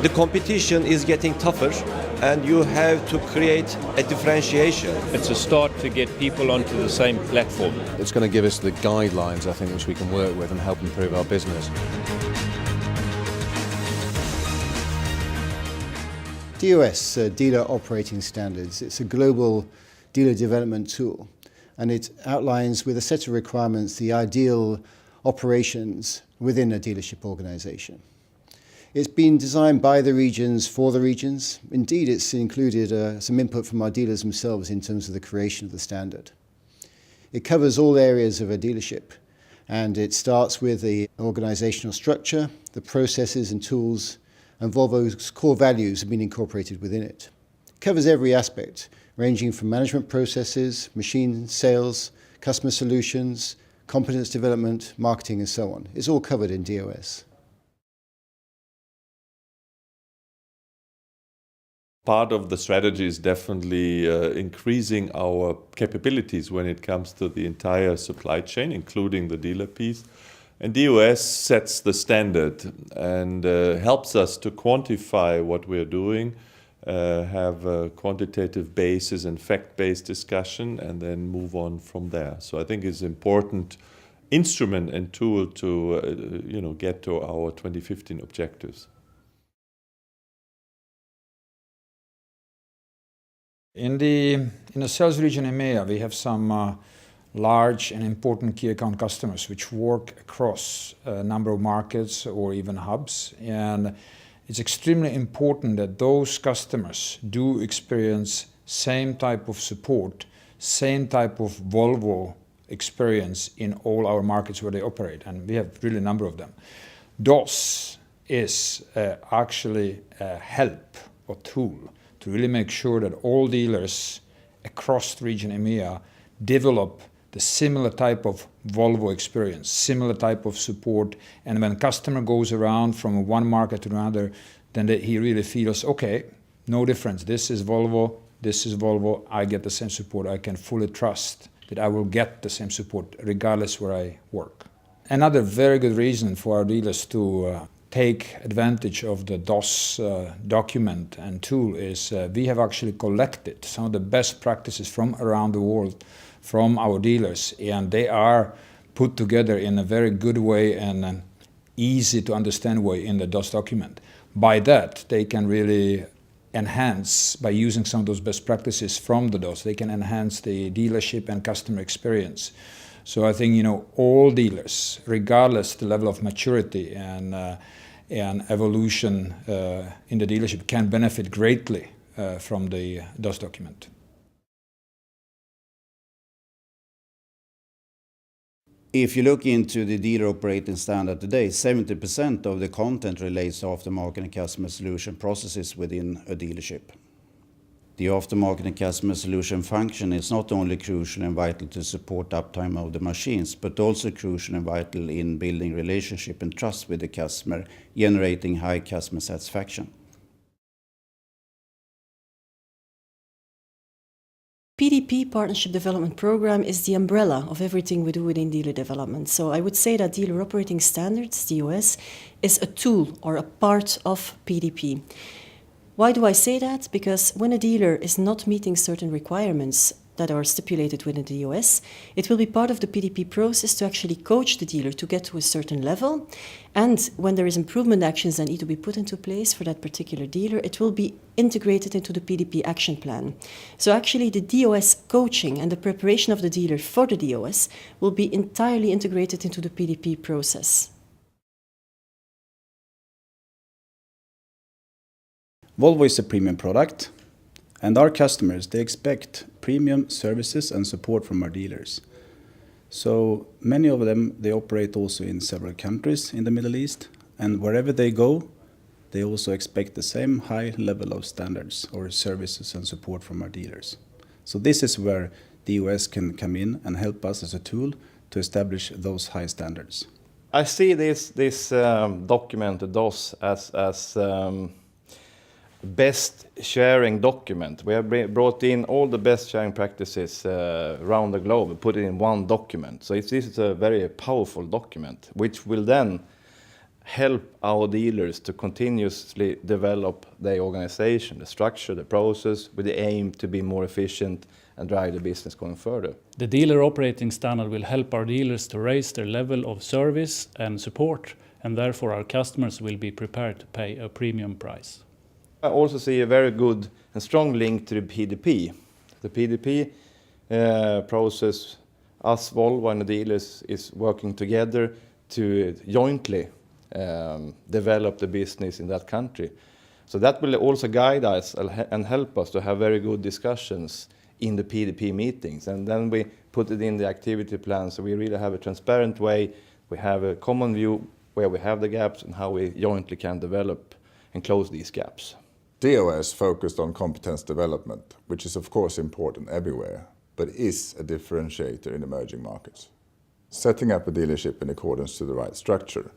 The competition is getting tougher and you have to create a differentiation. It's a start to get people onto the same platform. It's going to give us the guidelines, I think, which we can work with and help improve our business. DOS, Dealer Operating Standards, it's a global dealer development tool, and it outlines with a set of requirements the ideal operations within a dealership organization. It's been designed by the regions for the regions. Indeed, it's included some input from our dealers themselves in terms of the creation of the standard. It covers all areas of a dealership, and it starts with the organizational structure, the processes and tools, and Volvo's core values have been incorporated within it. It covers every aspect, ranging from management processes, machine sales, customer solutions, competence development, marketing, and so on. It's all covered in DOS. Part of the strategy is definitely increasing our capabilities when it comes to the entire supply chain, including the dealer piece. And DOS sets the standard and helps us to quantify what we're doing, have a quantitative basis and fact-based discussion, and then move on from there. So I think it's an important instrument and tool to get to our 2015 objectives. In the sales region EMEA, we have some large and important key account customers which work across a number of markets or even hubs. And it's extremely important that those customers do experience same type of support, same type of Volvo experience in all our markets where they operate. And we have really a number of them. DOS is actually a help or tool to really make sure that all dealers across the region EMEA develop the similar type of Volvo experience, similar type of support. And when customer goes around from one market to another, then he really feels, okay, no difference. This is Volvo, I get the same support. I can fully trust that I will get the same support regardless where I work. Another very good reason for our dealers to take advantage of the DOS document and tool is we have actually collected some of the best practices from around the world from our dealers, and they are put together in a very good way and an easy to understand way in the DOS document. By that, they can really enhance, by using some of those best practices from the DOS, they can enhance the dealership and customer experience. So I think, all dealers, regardless the level of maturity and evolution in the dealership, can benefit greatly from the DOS document. If you look into the dealer operating standard today, 70% of the content relates to aftermarket and customer solution processes within a dealership. The aftermarket and customer solution function is not only crucial and vital to support uptime of the machines, but also crucial and vital in building relationship and trust with the customer, generating high customer satisfaction. PDP, Partnership Development Program, is the umbrella of everything we do within dealer development. So I would say that Dealer Operating Standards, DOS, is a tool or a part of PDP. Why do I say that? Because when a dealer is not meeting certain requirements that are stipulated within the DOS, it will be part of the PDP process to actually coach the dealer to get to a certain level. And when there is improvement actions that need to be put into place for that particular dealer, it will be integrated into the PDP action plan. So actually the DOS coaching and the preparation of the dealer for the DOS will be entirely integrated into the PDP process. Volvo is a premium product, and our customers, they expect premium services and support from our dealers. So many of them, they operate also in several countries in the Middle East, and wherever they go, they also expect the same high level of standards or services and support from our dealers. So this is where DOS can come in and help us as a tool to establish those high standards. I see this document, the DOS, as best sharing document. We have brought in all the best sharing practices around the globe and put it in one document. So this is a very powerful document, which will then help our dealers to continuously develop their organization, the structure, the process, with the aim to be more efficient and drive the business going further. The dealer operating standard will help our dealers to raise their level of service and support, and therefore our customers will be prepared to pay a premium price. I also see a very good and strong link to the PDP. The PDP process, us, Volvo and the dealers is working together to jointly develop the business in that country. So that will also guide us and help us to have very good discussions in the PDP meetings. And then we put it in the activity plan, so we really have a transparent way. We have a common view where we have the gaps and how we jointly can develop and close these gaps. DOS focused on competence development, which is of course important everywhere, but is a differentiator in emerging markets. Setting up a dealership in accordance to the right structure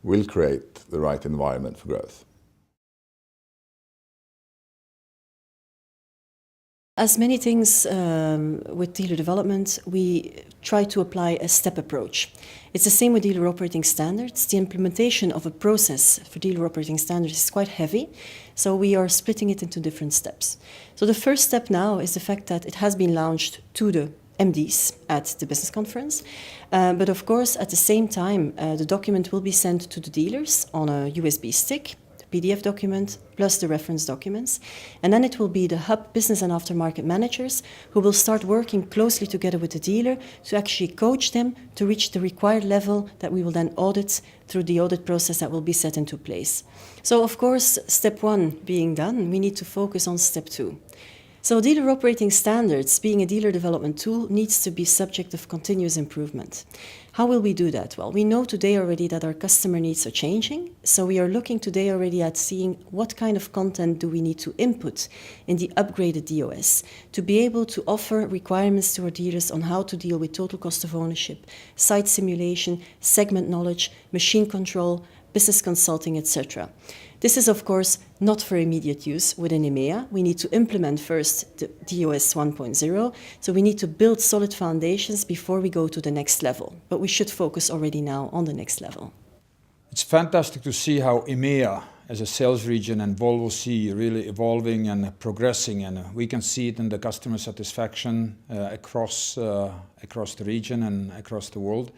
will create the right environment for growth. As many things with dealer development, we try to apply a step approach. It's the same with dealer operating standards. The implementation of a process for dealer operating standards is quite heavy, so we are splitting it into different steps. So the first step now is the fact that it has been launched to the MDs at the business conference. But of course, at the same time, the document will be sent to the dealers on a USB stick, PDF document plus the reference documents. And then it will be the hub business and aftermarket managers who will start working closely together with the dealer to actually coach them to reach the required level that we will then audit through the audit process that will be set into place. So of course, step one being done, we need to focus on step two. So dealer operating standards, being a dealer development tool, needs to be subject of continuous improvement. How will we do that? Well, we know today already that our customer needs are changing, so we are looking today already at seeing what kind of content do we need to input in the upgraded DOS to be able to offer requirements to our dealers on how to deal with total cost of ownership, site simulation, segment knowledge, machine control, business consulting, etc. This is, of course, not for immediate use within EMEA. We need to implement first the DOS 1.0, so we need to build solid foundations before we go to the next level. But we should focus already now on the next level. It's fantastic to see how EMEA as a sales region and Volvo CE really evolving and progressing, and we can see it in the customer satisfaction across the region and across the world.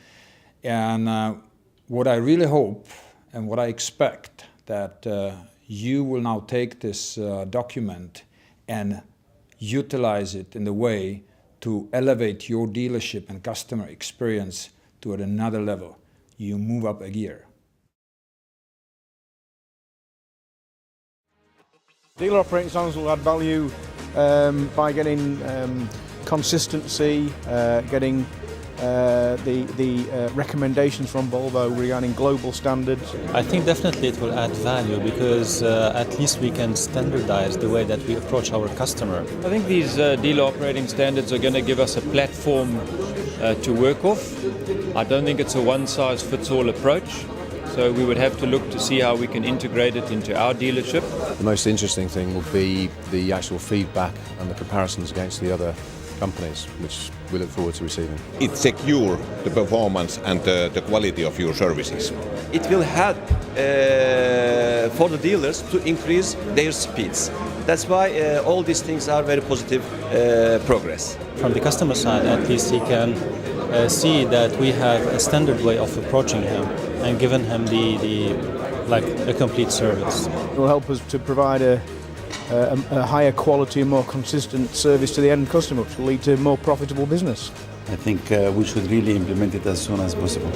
And what I really hope and what I expect that you will now take this document and utilize it in the way to elevate your dealership and customer experience to another level. You move up a gear. Dealer operating standards will add value by getting consistency, getting the recommendations from Volvo regarding global standards. I think definitely it will add value because at least we can standardize the way that we approach our customer. I think these dealer operating standards are going to give us a platform to work off. I don't think it's a one-size-fits-all approach. So we would have to look to see how we can integrate it into our dealership. The most interesting thing will be the actual feedback and the comparisons against the other companies, which we look forward to receiving. It secures the performance and the quality of your services. It will help for the dealers to increase their speeds. That's why all these things are very positive progress. From the customer side, at least he can see that we have a standard way of approaching him and giving him a complete service. It will help us to provide a higher quality and more consistent service to the end customer, which will lead to more profitable business. I think we should really implement it as soon as possible.